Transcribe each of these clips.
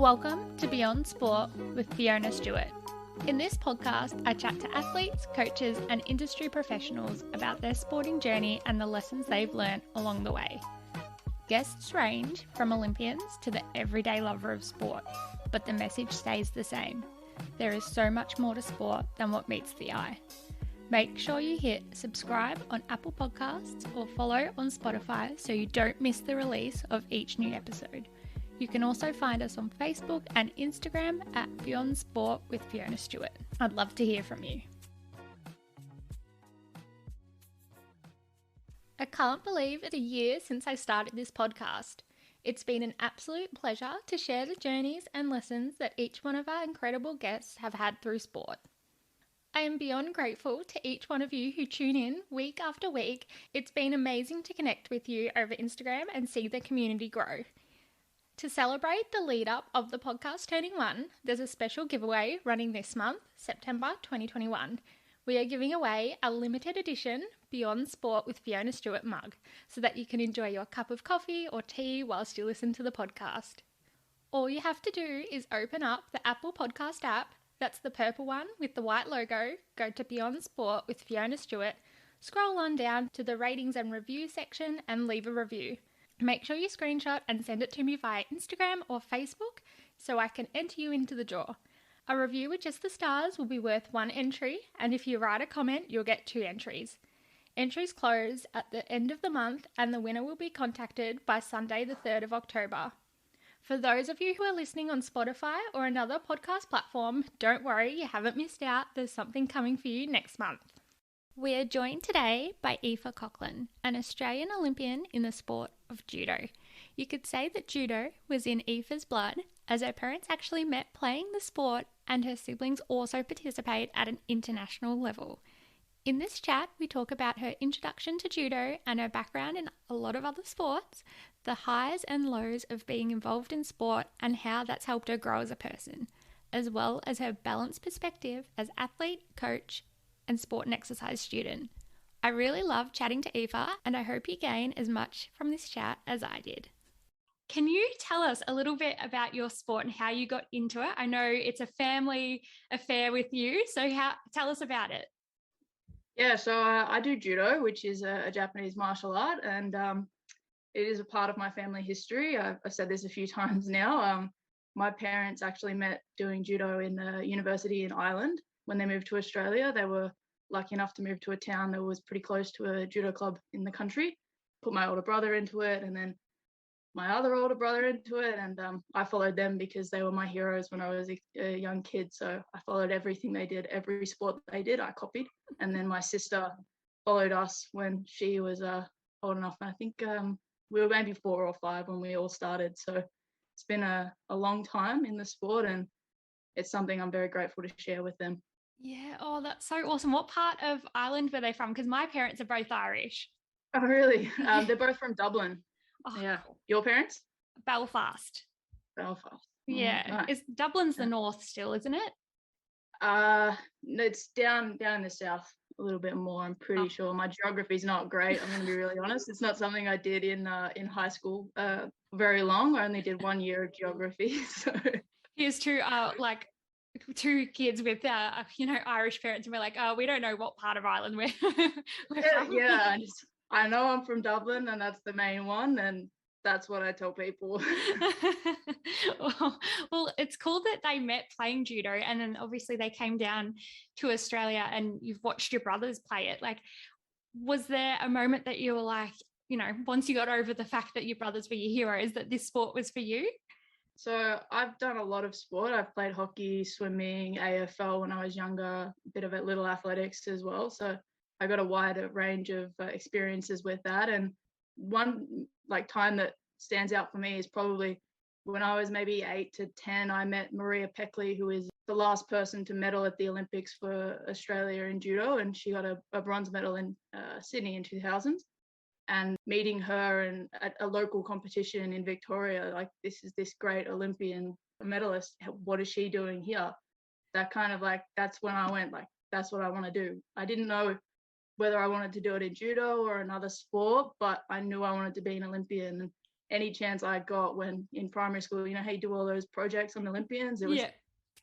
Welcome to Beyond Sport with Fiona Stewart. In this podcast, I chat to athletes, coaches, and industry professionals about their sporting journey and the lessons they've learned along the way. Guests range from Olympians to the everyday lover of sport, but the message stays the same. There is so much more to sport than what meets the eye. Make sure you hit subscribe on Apple Podcasts or follow on Spotify so you don't miss the release of each new episode. You can also find us on Facebook and Instagram at Beyond Sport with Fiona Stewart. I'd love to hear from you. I can't believe it's a year since I started this podcast. It's been an absolute pleasure to share the journeys and lessons that each one of our incredible guests have had through sport. I am beyond grateful to each one of you who tune in week after week. It's been amazing to connect with you over Instagram and see the community grow. To celebrate the lead up of the podcast turning 1, there's a special giveaway running this month, September 2021. We are giving away a limited edition Beyond Sport with Fiona Stewart mug so that you can enjoy your cup of coffee or tea whilst you listen to the podcast. All you have to do is open up the Apple Podcast app, that's the purple one with the white logo, go to Beyond Sport with Fiona Stewart, scroll on down to the ratings and review section and leave a review. Make sure you screenshot and send it to me via Instagram or Facebook so I can enter you into the draw. A review with just the stars will be worth 1 entry, and if you write a comment, you'll get 2 entries. Entries close at the end of the month, and the winner will be contacted by Sunday the 3rd of October. For those of you who are listening on Spotify or another podcast platform, don't worry, you haven't missed out. There's something coming for you next month. We are joined today by Aoife Coughlan, an Australian Olympian in the sport of Judo. You could say that Judo was in Aoife's blood, as her parents actually met playing the sport and her siblings also participate at an international level. In this chat, we talk about her introduction to Judo and her background in a lot of other sports, the highs and lows of being involved in sport and how that's helped her grow as a person, as well as her balanced perspective as athlete, coach, and sport and exercise student. I really love chatting to Aoife, and I hope you gain as much from this chat as I did. Can you tell us a little bit about your sport and how you got into it? I know it's a family affair with you, so tell us about it. Yeah, so I do Judo, which is a Japanese martial art, and it is a part of my family history. I've said this a few times now. My parents actually met doing Judo in the university in Ireland. When they moved to Australia, they were lucky enough to move to a town that was pretty close to a judo club in the country. Put my older brother into it, and then my other older brother into it, and I followed them because they were my heroes when I was a young kid. So I followed everything they did, every sport they did, I copied. And then my sister followed us when she was old enough. I think we were maybe 4 or 5 when we all started. So it's been a long time in the sport, and it's something I'm very grateful to share with them. Yeah, oh, that's so awesome. What part of Ireland were they from? Because my parents are both Irish. Oh, really? They're both from Dublin. Oh, yeah. Your parents? Belfast. Belfast. Yeah. Nice. Dublin's the north still, isn't it? It's down in the south a little bit more, I'm pretty sure. My geography's not great, I'm going to be really honest. It's not something I did in high school very long. I only did 1 year of geography. So here's two kids with Irish parents, and we're like, we don't know what part of Ireland we're from. Yeah, I know I'm from Dublin, and that's the main one, and that's what I tell people. well, it's cool that they met playing Judo, and then obviously they came down to Australia and you've watched your brothers play it. Like, was there a moment that you were like, once you got over the fact that your brothers were your heroes, that this sport was for you? So I've done a lot of sport. I've played hockey, swimming, AFL when I was younger, a bit of little athletics as well. So I got a wider range of experiences with that. And one time that stands out for me is probably when I was maybe 8 to 10, I met Maria Peckley, who is the last person to medal at the Olympics for Australia in Judo. And she got a bronze medal in Sydney in 2000. And meeting her and at a local competition in Victoria, like, this is this great Olympian medalist. What is she doing here? That kind of that's when I went, that's what I want to do. I didn't know whether I wanted to do it in Judo or another sport, but I knew I wanted to be an Olympian. And any chance I got when in primary school, you know how you do all those projects on Olympians, it was Yeah.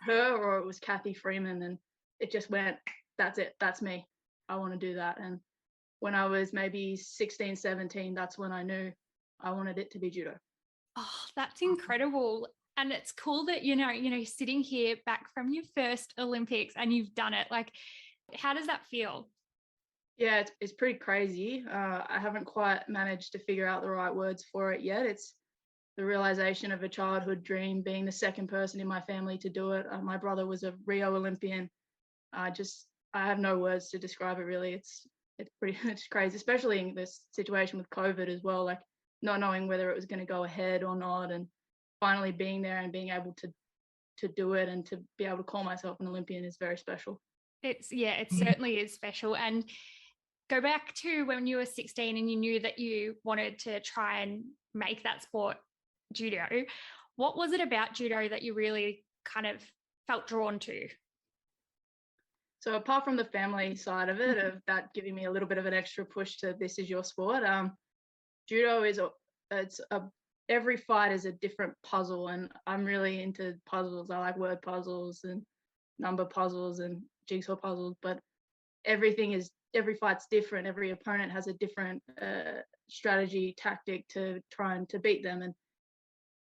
her or it was Kathy Freeman, and it just went, that's it, that's me, I want to do that. And when I was maybe 16, 17, that's when I knew I wanted it to be judo. Oh, that's incredible. And it's cool that, sitting here back from your first Olympics and you've done it. Like, how does that feel? Yeah, it's pretty crazy. I haven't quite managed to figure out the right words for it yet. It's the realization of a childhood dream, being the second person in my family to do it. My brother was a Rio Olympian. I have no words to describe it really. It's pretty it's crazy, especially in this situation with COVID as well, like not knowing whether it was going to go ahead or not, and finally being there and being able to do it and to be able to call myself an Olympian is very special. It certainly is special. And go back to when you were 16 and you knew that you wanted to try and make that sport judo. What was it about judo that you really kind of felt drawn to? So apart from the family side of it, of that giving me a little bit of an extra push to this is your sport, judo is every fight is a different puzzle, and I'm really into puzzles. I like word puzzles and number puzzles and jigsaw puzzles, but every fight's different. Every opponent has a different strategy, tactic to try and to beat them, and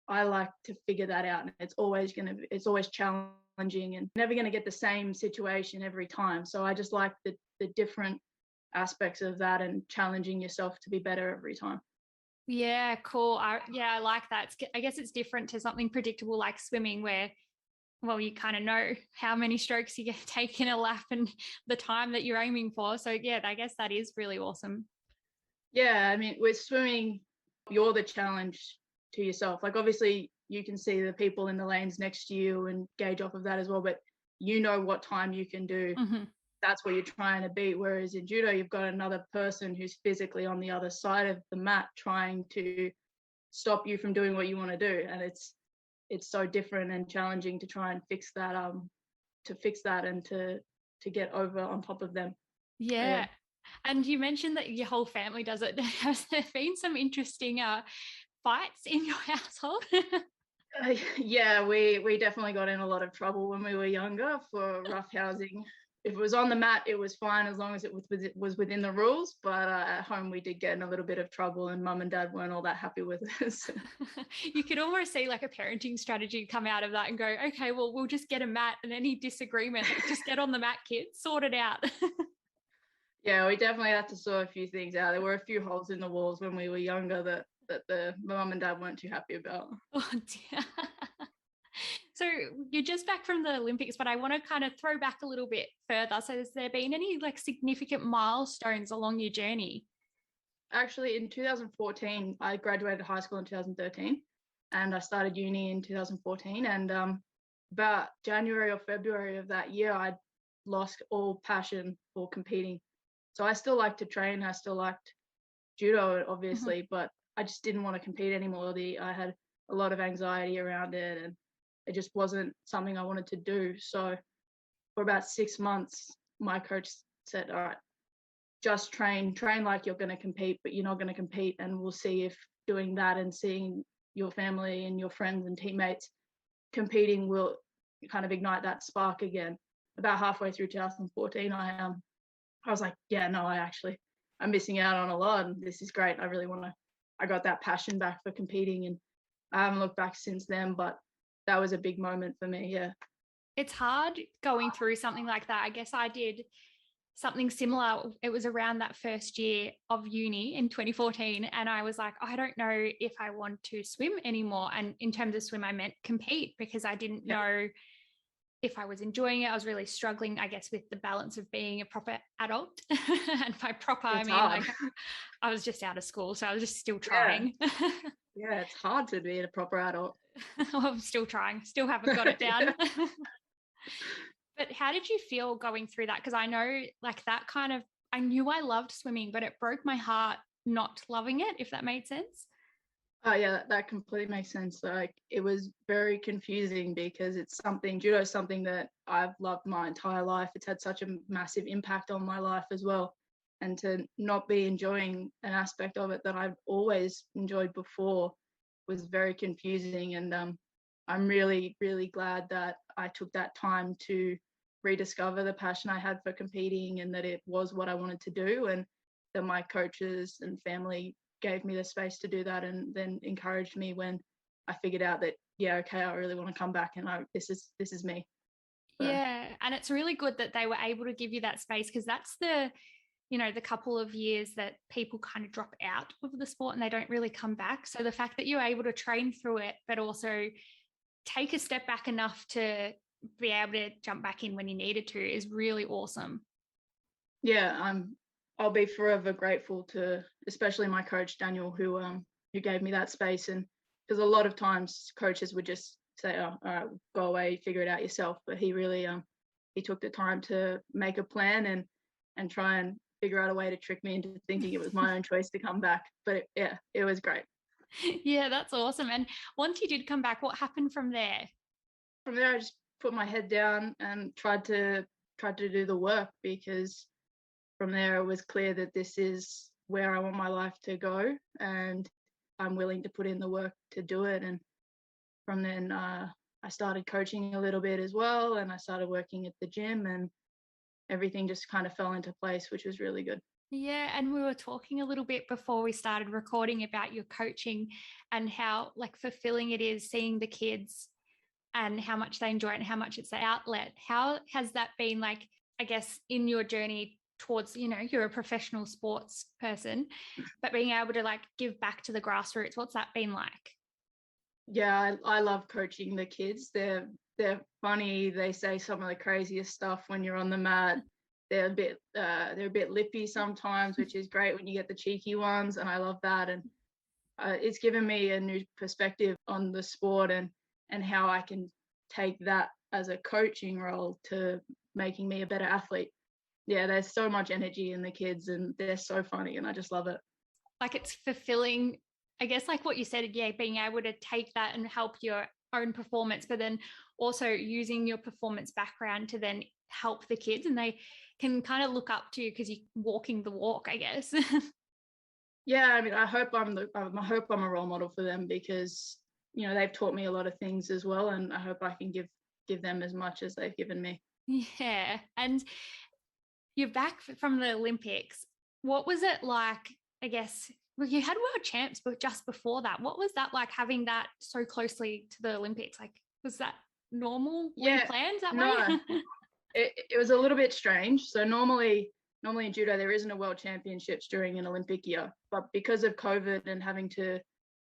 I like to figure that out. And it's always challenging and never going to get the same situation every time. So I just like the different aspects of that and challenging yourself to be better every time. Yeah, cool. I like that. I guess it's different to something predictable like swimming where, well, you kind of know how many strokes you get take in a lap and the time that you're aiming for. So yeah, I guess that is really awesome. Yeah, I mean, with swimming, you're the challenge to yourself. Like obviously you can see the people in the lanes next to you and gauge off of that as well, but you know what time you can do. Mm-hmm. That's what you're trying to beat. Whereas in judo, you've got another person who's physically on the other side of the mat trying to stop you from doing what you want to do. And it's so different and challenging to try and fix that and to get over on top of them. Yeah. And you mentioned that your whole family does it. Has there been some interesting fights in your household? Yeah, we definitely got in a lot of trouble when we were younger for roughhousing. If it was on the mat, it was fine as long as it was within the rules. But at home, we did get in a little bit of trouble, and mum and dad weren't all that happy with us. You could almost see like a parenting strategy come out of that and go, okay, well, we'll just get a mat, and any disagreement, just get on the mat, kids, sort it out. Yeah, we definitely had to sort a few things out. There were a few holes in the walls when we were younger that the mum and dad weren't too happy about. Oh dear. So you're just back from the Olympics, but I want to kind of throw back a little bit further. So has there been any like significant milestones along your journey? Actually, in 2014, I graduated high school in 2013, and I started uni in 2014. And about January or February of that year, I lost all passion for competing. So I still liked to train. I still liked judo, obviously, but I just didn't want to compete anymore. I had a lot of anxiety around it, and it just wasn't something I wanted to do. So for about 6 months, my coach said, all right, just train like you're going to compete, but you're not going to compete. And we'll see if doing that and seeing your family and your friends and teammates competing will kind of ignite that spark again. About halfway through 2014, I was like, yeah, no, I'm missing out on a lot, and this is great. I got that passion back for competing, and I haven't looked back since then, but that was a big moment for me. Yeah. It's hard going through something like that. I guess I did something similar. It was around that first year of uni in 2014. And I was like, I don't know if I want to swim anymore. And in terms of swim, I meant compete, because I didn't know if I was enjoying it. I was really struggling, I guess, with the balance of being a proper adult. And by proper, I mean, like I was just out of school. So I was just still trying. Yeah, it's hard to be a proper adult. I'm still trying, still haven't got it down. But how did you feel going through that? Because I know like that kind of, I knew I loved swimming, but it broke my heart not loving it, if that made sense. Oh yeah, that completely makes sense. Like it was very confusing because judo is something that I've loved my entire life. It's had such a massive impact on my life as well. And to not be enjoying an aspect of it that I've always enjoyed before, was very confusing. And I'm really, really glad that I took that time to rediscover the passion I had for competing, and that it was what I wanted to do, and that my coaches and family gave me the space to do that, and then encouraged me when I figured out that, yeah, okay, I really want to come back, and this is me. So. Yeah, and it's really good that they were able to give you that space, because that's the couple of years that people kind of drop out of the sport and they don't really come back. So the fact that you're able to train through it, but also take a step back enough to be able to jump back in when you needed to, is really awesome. Yeah, I'll be forever grateful to, especially my coach Daniel, who gave me that space. And because a lot of times coaches would just say, "Oh, all right, go away, figure it out yourself," but he really he took the time to make a plan and try and figure out a way to trick me into thinking it was my own choice to come back. But it was great. Yeah, that's awesome. And once you did come back, what happened from there? From there, I just put my head down and tried to do the work, because from there it was clear that this is where I want my life to go, and I'm willing to put in the work to do it. And from then I started coaching a little bit as well, and I started working at the gym, and everything just kind of fell into place, which was really good. Yeah, and we were talking a little bit before we started recording about your coaching and how like fulfilling it is seeing the kids and how much they enjoy it and how much it's an outlet. How has that been, like, I guess, in your journey towards, you're a professional sports person, but being able to like give back to the grassroots, what's that been like? Yeah, I love coaching the kids. They're funny. They say some of the craziest stuff when you're on the mat. They're a bit lippy sometimes, which is great when you get the cheeky ones, and I love that. And it's given me a new perspective on the sport, and how I can take that as a coaching role to making me a better athlete. Yeah, there's so much energy in the kids, and they're so funny, and I just love it. Like, it's fulfilling, I guess, like what you said, yeah, being able to take that and help your own performance, but then also using your performance background to then help the kids, and they can kind of look up to you because you're walking the walk, I guess. Yeah, I mean, I hope I'm a role model for them, because they've taught me a lot of things as well, and I hope I can give them as much as they've given me. Yeah, and you're back from the Olympics. What was it like? I guess, well, you had world champs, but just before that, what was that like, having that so closely to the Olympics? Like, was that normal? Were you Yeah, planned that no, way? it was a little bit strange. So normally in judo there isn't a world championships during an Olympic year, but because of COVID and having to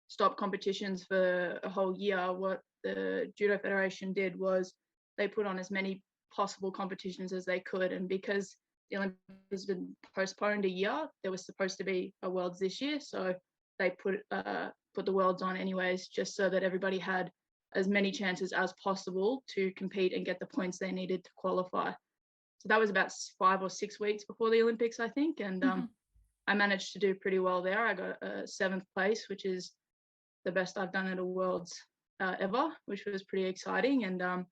stop competitions for a whole year, what the Judo Federation did was they put on as many possible competitions as they could. And because the Olympics has been postponed a year, there was supposed to be a Worlds this year, so they put the Worlds on anyways, just so that everybody had as many chances as possible to compete and get the points they needed to qualify. So that was about 5 or 6 weeks before the Olympics, I think, and I managed to do pretty well there. I got a 7th place, which is the best I've done at a Worlds ever, which was pretty exciting. And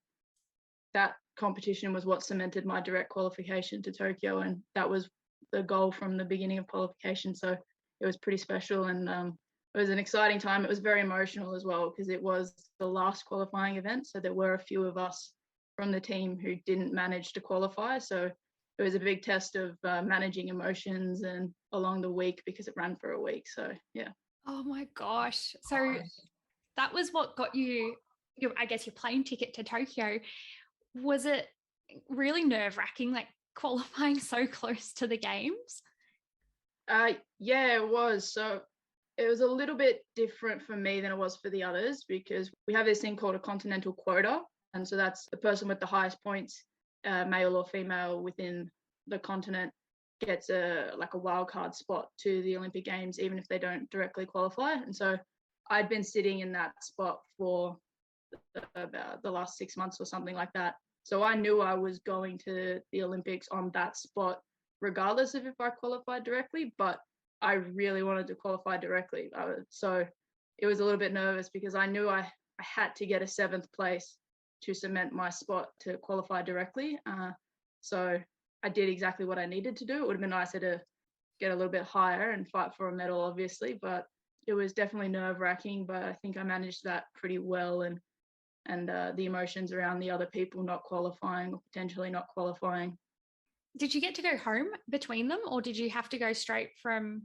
that competition was what cemented my direct qualification to Tokyo, and that was the goal from the beginning of qualification. So it was pretty special, and it was an exciting time. It was very emotional as well, because it was the last qualifying event, so there were a few of us from the team who didn't manage to qualify. So it was a big test of managing emotions and along the week, because it ran for a week. So yeah. Oh my gosh. So that was what got you I guess, your plane ticket to Tokyo. Was it really nerve-wracking, like qualifying so close to the games? Yeah, it was. So it was a little bit different for me than it was for the others, because we have this thing called a continental quota. And so that's the person with the highest points, male or female, within the continent gets a wild card spot to the Olympic Games, even if they don't directly qualify. And so I'd been sitting in that spot for about the last 6 months or something like that. So I knew I was going to the Olympics on that spot, regardless of if I qualified directly, but I really wanted to qualify directly. So it was a little bit nervous, because I knew I had to get a 7th place to cement my spot to qualify directly. So I did exactly what I needed to do. It would have been nicer to get a little bit higher and fight for a medal, obviously, but it was definitely nerve-wracking, but I think I managed that pretty well, and the emotions around the other people not qualifying or potentially not qualifying. Did you get to go home between them, or did you have to go straight from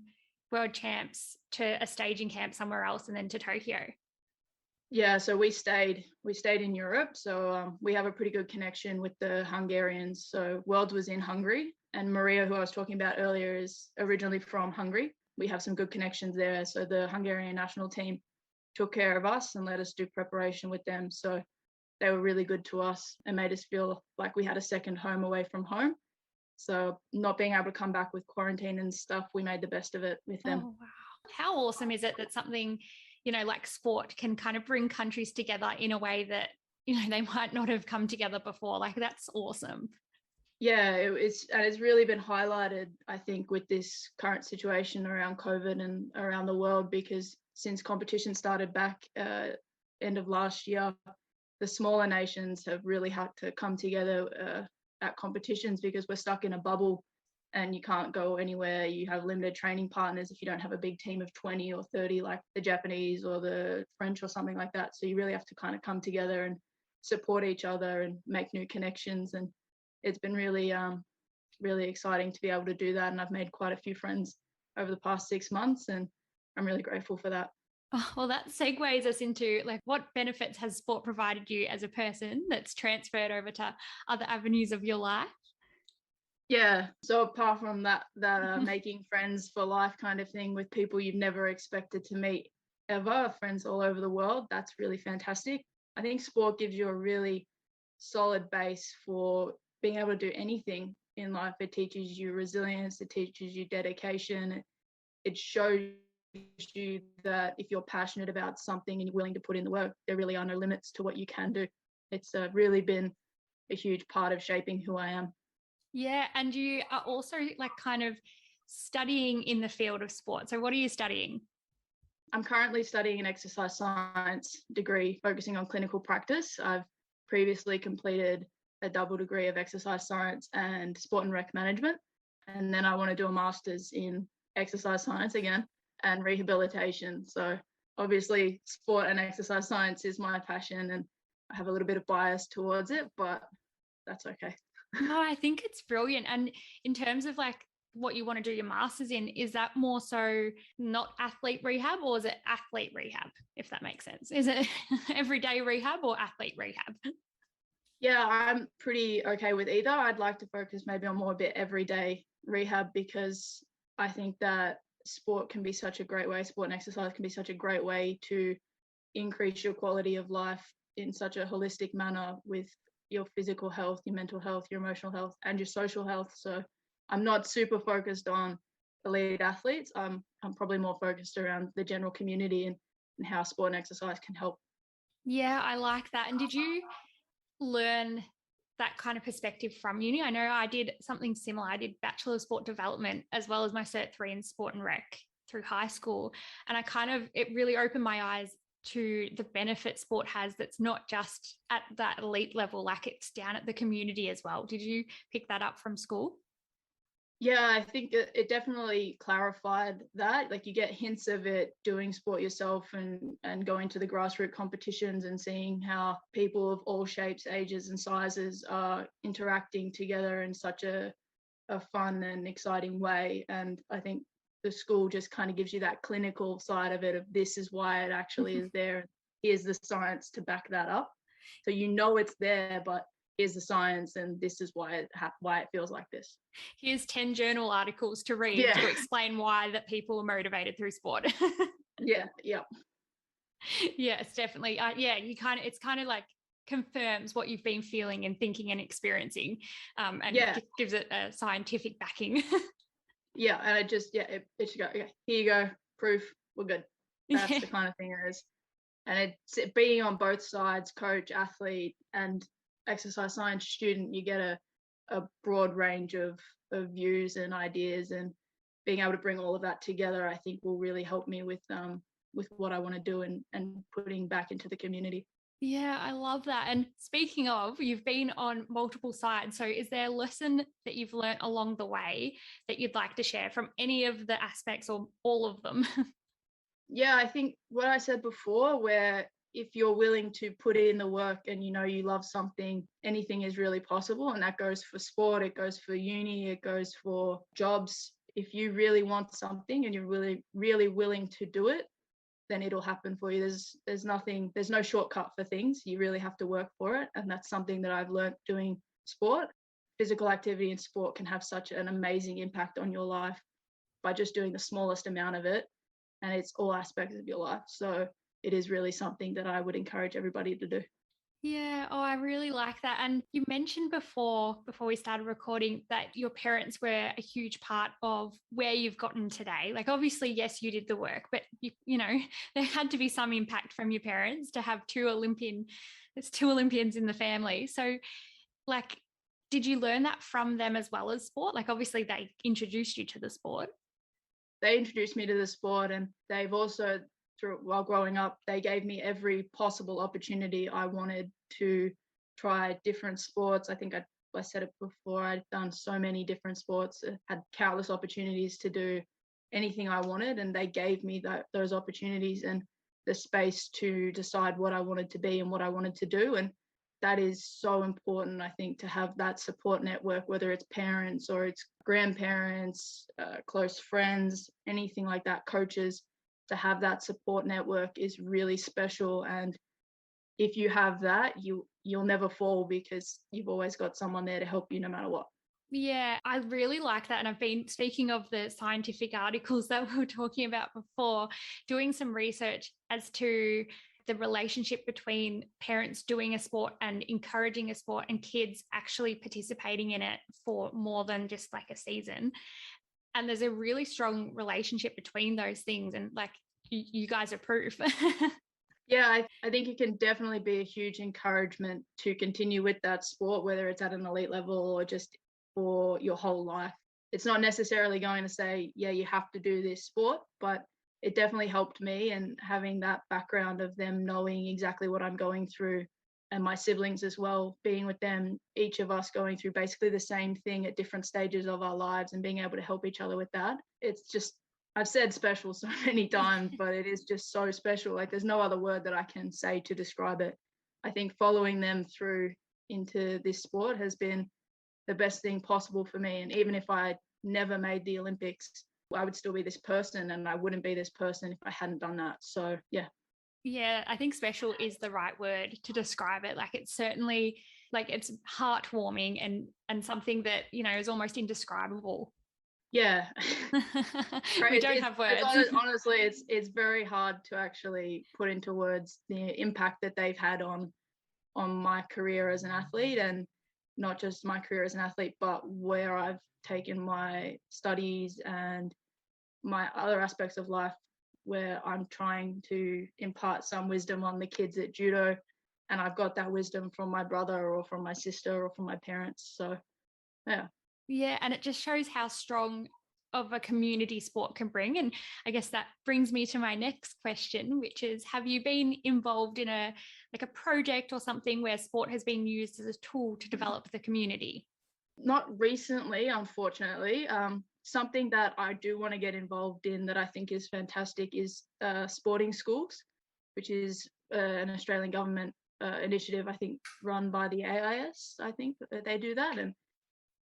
world champs to a staging camp somewhere else and then to Tokyo? Yeah, so we stayed in Europe. So we have a pretty good connection with the Hungarians. So Worlds was in Hungary, and Maria, who I was talking about earlier, is originally from Hungary. We have some good connections there. So the Hungarian national team took care of us and let us do preparation with them. So they were really good to us and made us feel like we had a second home away from home. So not being able to come back with quarantine and stuff, we made the best of it with them. Oh, wow. How awesome is it that something, like sport can kind of bring countries together in a way that, they might not have come together before? Like, that's awesome. Yeah, it's really been highlighted, I think, with this current situation around COVID and around the world, because since competition started back end of last year, the smaller nations have really had to come together at competitions, because we're stuck in a bubble and you can't go anywhere. You have limited training partners if you don't have a big team of 20 or 30 like the Japanese or the French or something like that. So you really have to kind of come together and support each other and make new connections. And it's been really really exciting to be able to do that, and I've made quite a few friends over the past 6 months, and I'm really grateful for that. Oh, well, that segues us into like, what benefits has sport provided you as a person that's transferred over to other avenues of your life? Yeah, so apart from that making friends for life kind of thing with people you've never expected to meet ever, friends all over the world, that's really fantastic. I think sport gives you a really solid base for being able to do anything in life. It teaches you resilience, it teaches you dedication, it shows you that if you're passionate about something and you're willing to put in the work, there really are no limits to what you can do. It's really been a huge part of shaping who I am. Yeah, and you are also like kind of studying in the field of sport. So what are you studying? I'm currently studying an exercise science degree focusing on clinical practice. I've previously completed a double degree of exercise science and sport and rec management. And then I want to do a master's in exercise science again and rehabilitation. So obviously sport and exercise science is my passion, and I have a little bit of bias towards it, but that's okay. No, I think it's brilliant. And in terms of like what you want to do your master's in, is that more so not athlete rehab, or is it athlete rehab, if that makes sense? Is it everyday rehab or athlete rehab? Yeah, I'm pretty okay with either. I'd like to focus maybe on more a bit everyday rehab, because I think that sport and exercise can be such a great way to increase your quality of life in such a holistic manner with your physical health, your mental health, your emotional health, and your social health. So I'm not super focused on elite athletes. I'm probably more focused around the general community and how sport and exercise can help. Yeah, I like that. And did you learn that kind of perspective from uni? I know I did something similar. I did Bachelor of Sport Development as well as my Cert 3 in Sport and Rec through high school. And it really opened my eyes to the benefit sport has, that's not just at that elite level, like it's down at the community as well. Did you pick that up from school? Yeah, I think it definitely clarified that. Like you get hints of it doing sport yourself and going to the grassroots competitions and seeing how people of all shapes, ages, and sizes are interacting together in such a fun and exciting way. And I think the school just kind of gives you that clinical side of it, of this is why it actually is there. Here's the science to back that up. So you know it's there, but here's the science, and this is why it feels like this. Here's 10 journal articles to read Yeah. to explain why that people are motivated through sport. Yeah. Yes, definitely. It's kind of like confirms what you've been feeling and thinking and experiencing, and Yeah. gives it a scientific backing. Yeah. And it should go, okay, here you go, proof, we're good. That's Yeah. the kind of thing it is. And it's being on both sides, coach, athlete, and exercise science student, you get a broad range of views and ideas, and being able to bring all of that together, I think will really help me with what I want to do and putting back into the community. Yeah, I love that. And speaking of, you've been on multiple sides. So is there a lesson that you've learnt along the way that you'd like to share from any of the aspects or all of them? Yeah, I think what I said before, where if you're willing to put in the work and you know you love something, anything is really possible. And that goes for sport, it goes for uni, it goes for jobs. If you really want something and you're really, really willing to do it, then it'll happen for you. There's no shortcut for things. You really have to work for it. And that's something that I've learned doing sport. Physical activity in sport can have such an amazing impact on your life by just doing the smallest amount of it. And it's all aspects of your life. So it is really something that I would encourage everybody to do. Yeah, oh, I really like that. And you mentioned before we started recording that your parents were a huge part of where you've gotten today. Like obviously, yes, you did the work, but you know, there had to be some impact from your parents to have there's two Olympians in the family. So like did you learn that from them as well as sport? Like obviously they introduced you to the sport. They introduced me to the sport, and they've also, while growing up, they gave me every possible opportunity I wanted to try different sports. I think I said it before, I'd done so many different sports, had countless opportunities to do anything I wanted, and they gave me those opportunities and the space to decide what I wanted to be and what I wanted to do. And that is so important, I think, to have that support network, whether it's parents or it's grandparents, close friends, anything like that, coaches. To have that support network is really special. And if you have that, you'll never fall because you've always got someone there to help you no matter what. Yeah, I really like that. And I've been speaking of the scientific articles that we were talking about before, doing some research as to the relationship between parents doing a sport and encouraging a sport and kids actually participating in it for more than just like a season. And there's a really strong relationship between those things. And like you guys are proof. Yeah, I think it can definitely be a huge encouragement to continue with that sport, whether it's at an elite level or just for your whole life. It's not necessarily going to say, yeah, you have to do this sport, but it definitely helped me. And having that background of them knowing exactly what I'm going through, and my siblings as well, being with them, each of us going through basically the same thing at different stages of our lives and being able to help each other with that. It's just, I've said special so many times, but it is just so special. Like there's no other word that I can say to describe it. I think following them through into this sport has been the best thing possible for me. And even if I never made the Olympics, I would still be this person, and I wouldn't be this person if I hadn't done that. So yeah. Yeah, I think special is the right word to describe it. Like it's certainly like it's heartwarming and something that, you know, is almost indescribable. Yeah. We don't have words. Honestly, it's very hard to actually put into words the impact that they've had on my career as an athlete, and not just my career as an athlete, but where I've taken my studies and my other aspects of life, where I'm trying to impart some wisdom on the kids at Judo. And I've got that wisdom from my brother or from my sister or from my parents. So, yeah. Yeah, and it just shows how strong of a community sport can bring. And I guess that brings me to my next question, which is have you been involved in a project or something where sport has been used as a tool to develop the community? Not recently, unfortunately. Something that I do want to get involved in that I think is fantastic is sporting schools, which is an Australian government initiative, I think, run by the AIS. I think that they do that. And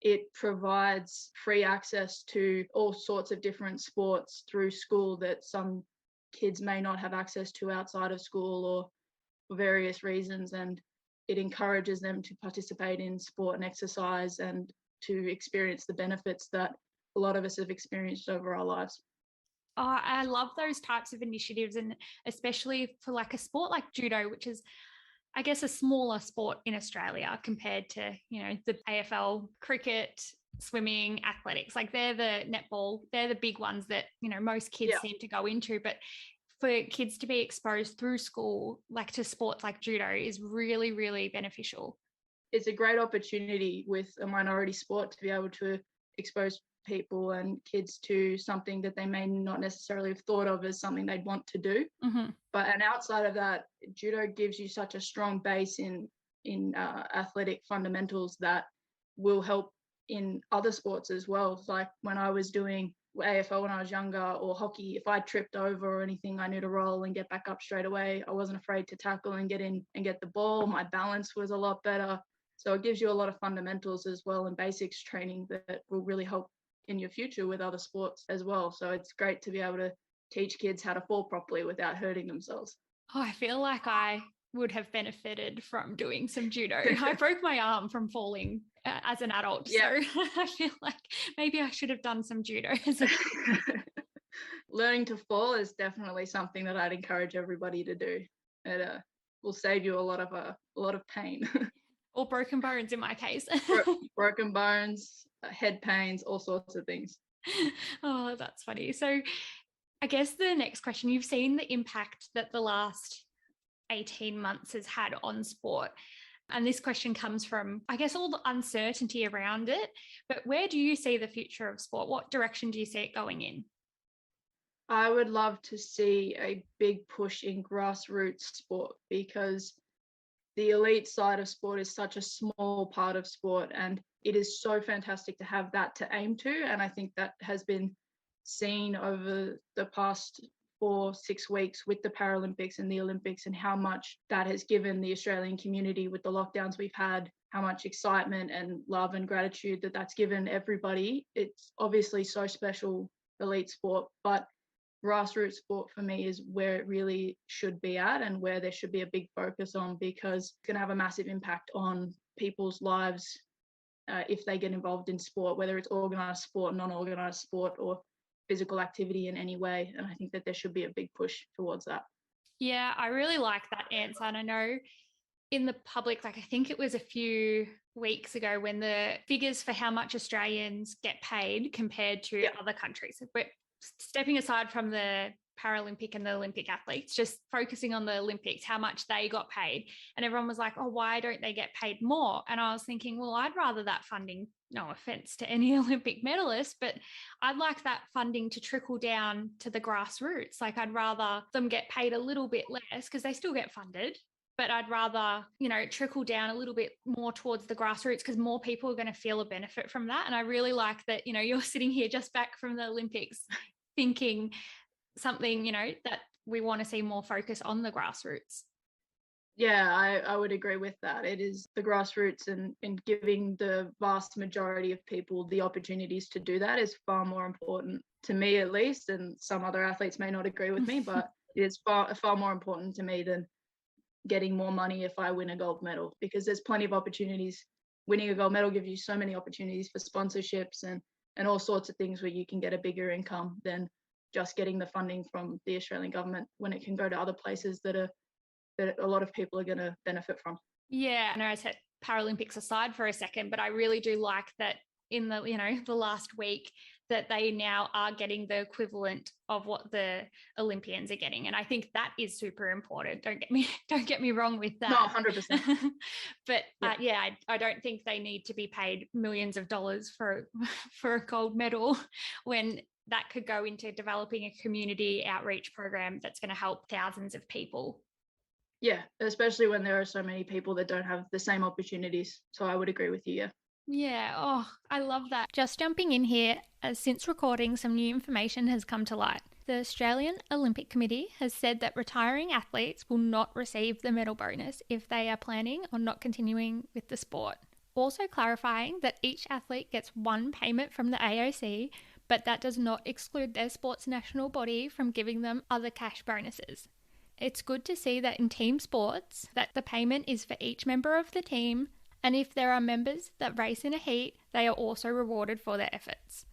it provides free access to all sorts of different sports through school that some kids may not have access to outside of school or for various reasons. And it encourages them to participate in sport and exercise and to experience the benefits that a lot of us have experienced over our lives. Oh, I love those types of initiatives, and especially for like a sport like judo, which is I guess a smaller sport in Australia compared to, you know, the AFL, cricket, swimming, athletics. Like they're the netball, they're the big ones that, you know, most kids seem to go into. But for kids to be exposed through school, like to sports like judo, is really, really beneficial. It's a great opportunity with a minority sport to be able to expose people and kids to something that they may not necessarily have thought of as something they'd want to do. Mm-hmm. But and outside of that, judo gives you such a strong base in athletic fundamentals that will help in other sports as well. Like when I was doing AFL when I was younger, or hockey, if I tripped over or anything, I knew to roll and get back up straight away. I wasn't afraid to tackle and get in and get the ball. My balance was a lot better. So it gives you a lot of fundamentals as well and basics training that will really help in your future with other sports as well. So it's great to be able to teach kids how to fall properly without hurting themselves. Oh, I feel like I would have benefited from doing some judo. I broke my arm from falling as an adult. Yeah. So I feel like maybe I should have done some judo as a Learning to fall is definitely something that I'd encourage everybody to do. It will save you a lot of pain. Or broken bones in my case. Broken bones, head pains, all sorts of things. Oh, that's funny. So I guess the next question, you've seen the impact that the last 18 months has had on sport. And this question comes from, I guess, all the uncertainty around it. But where do you see the future of sport? What direction do you see it going in? I would love to see a big push in grassroots sport, because the elite side of sport is such a small part of sport, and it is so fantastic to have that to aim to. And I think that has been seen over the past 4-6 weeks with the Paralympics and the Olympics, and how much that has given the Australian community with the lockdowns we've had, how much excitement and love and gratitude that's given everybody. It's obviously so special, elite sport, but grassroots sport for me is where it really should be at, and where there should be a big focus on, because it's going to have a massive impact on people's lives if they get involved in sport, whether it's organised sport, non-organised sport, or physical activity in any way. And I think that there should be a big push towards that. Yeah, I really like that answer. And I know in the public, like I think it was a few weeks ago when the figures for how much Australians get paid compared to other countries, we're stepping aside from the Paralympic and the Olympic athletes, just focusing on the Olympics, how much they got paid. And everyone was like, oh, why don't they get paid more? And I was thinking, well, I'd rather that funding, no offense to any Olympic medalists, but I'd like that funding to trickle down to the grassroots. Like I'd rather them get paid a little bit less, because they still get funded, but I'd rather, trickle down a little bit more towards the grassroots, because more people are going to feel a benefit from that. And I really like that, you're sitting here just back from the Olympics thinking something, that we want to see more focus on the grassroots. Yeah, I would agree with that. It is the grassroots, and giving the vast majority of people the opportunities to do that is far more important to me, at least, and some other athletes may not agree with me, but it is far more important to me than getting more money if I win a gold medal, because there's plenty of opportunities. Winning a gold medal gives you so many opportunities for sponsorships and all sorts of things where you can get a bigger income than just getting the funding from the Australian government, when it can go to other places that a lot of people are going to benefit from. Yeah, I know I set Paralympics aside for a second, but I really do like that in the last week that they now are getting the equivalent of what the Olympians are getting. And I think that is super important. Don't get me wrong with that. No, 100%. But I don't think they need to be paid millions of dollars for a gold medal, when that could go into developing a community outreach program that's going to help thousands of people. Yeah, especially when there are so many people that don't have the same opportunities. So I would agree with you, yeah. Yeah, oh, I love that. Just jumping in here, as since recording, some new information has come to light. The Australian Olympic Committee has said that retiring athletes will not receive the medal bonus if they are planning on not continuing with the sport. Also clarifying that each athlete gets one payment from the AOC, but that does not exclude their sports national body from giving them other cash bonuses. It's good to see that in team sports, that the payment is for each member of the team, and if there are members that race in a heat, they are also rewarded for their efforts.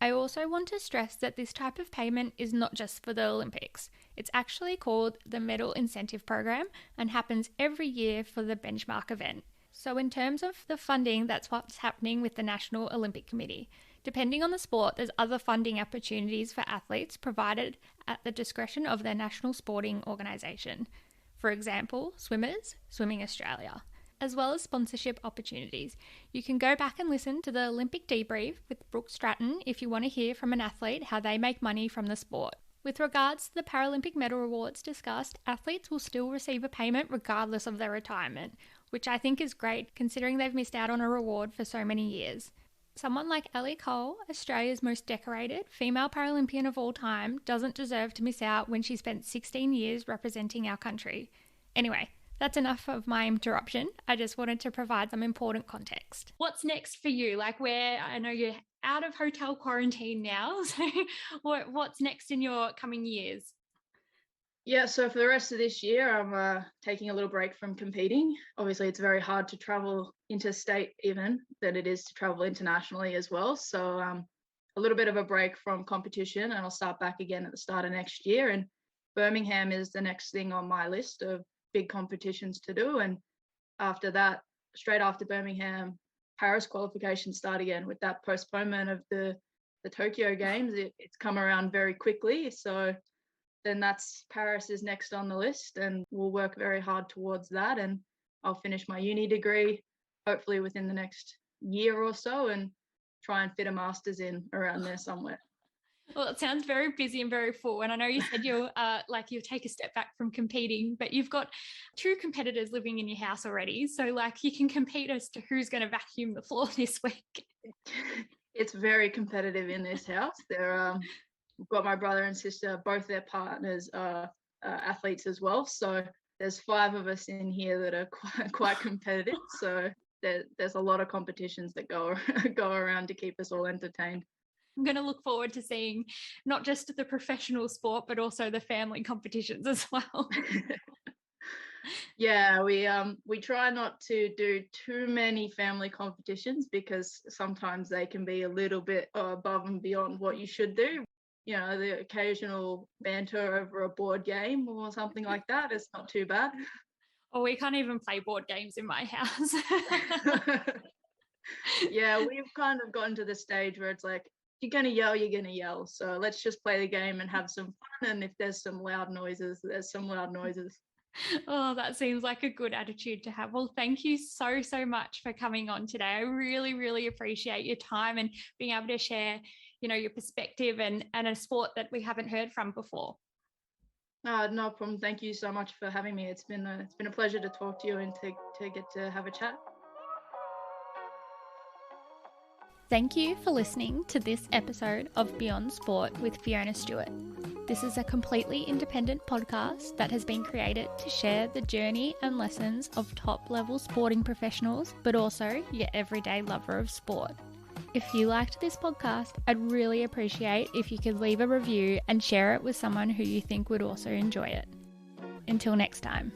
I also want to stress that this type of payment is not just for the Olympics. It's actually called the Medal Incentive Program and happens every year for the benchmark event. So in terms of the funding, that's what's happening with the National Olympic Committee. Depending on the sport, there's other funding opportunities for athletes provided at the discretion of their national sporting organisation. For example, swimmers, Swimming Australia, as well as sponsorship opportunities. You can go back and listen to the Olympic Debrief with Brooke Stratton if you want to hear from an athlete how they make money from the sport. With regards to the Paralympic medal awards discussed, athletes will still receive a payment regardless of their retirement, which I think is great considering they've missed out on a reward for so many years. Someone like Ellie Cole, Australia's most decorated female Paralympian of all time, doesn't deserve to miss out when she spent 16 years representing our country. Anyway, that's enough of my interruption. I just wanted to provide some important context. What's next for you? Like, where I know you're out of hotel quarantine now, so what's next in your coming years? Yeah, so for the rest of this year, I'm taking a little break from competing. Obviously, it's very hard to travel interstate even than it is to travel internationally as well. So a little bit of a break from competition, and I'll start back again at the start of next year. And Birmingham is the next thing on my list of big competitions to do. And after that, straight after Birmingham, Paris qualifications start again with that postponement of the Tokyo Games. It's come around very quickly. So then that's Paris is next on the list, and we'll work very hard towards that. And I'll finish my uni degree, hopefully within the next year or so, and try and fit a master's in around there somewhere. Well, it sounds very busy and very full. And I know you said you'll take a step back from competing, but you've got 2 competitors living in your house already. So like you can compete as to who's going to vacuum the floor this week. It's very competitive in this house. I've got my brother and sister, both their partners are athletes as well. So there's 5 of us in here that are quite competitive. So there's a lot of competitions that go around to keep us all entertained. I'm going to look forward to seeing not just the professional sport, but also the family competitions as well. Yeah, we try not to do too many family competitions because sometimes they can be a little bit above and beyond what you should do. You know, the occasional banter over a board game or something like that is not too bad. Oh, we can't even play board games in my house. Yeah, we've kind of gotten to the stage where it's like, if you're going to yell, you're going to yell. So let's just play the game and have some fun. And if there's some loud noises, there's some loud noises. Oh, that seems like a good attitude to have. Well, thank you so much for coming on today. I really, really appreciate your time and being able to share, your perspective and a sport that we haven't heard from before. No problem. Thank you so much for having me. It's been a pleasure to talk to you and to get to have a chat. Thank you for listening to this episode of Beyond Sport with Fiona Stewart. This is a completely independent podcast that has been created to share the journey and lessons of top-level sporting professionals, but also your everyday lover of sport. If you liked this podcast, I'd really appreciate if you could leave a review and share it with someone who you think would also enjoy it. Until next time.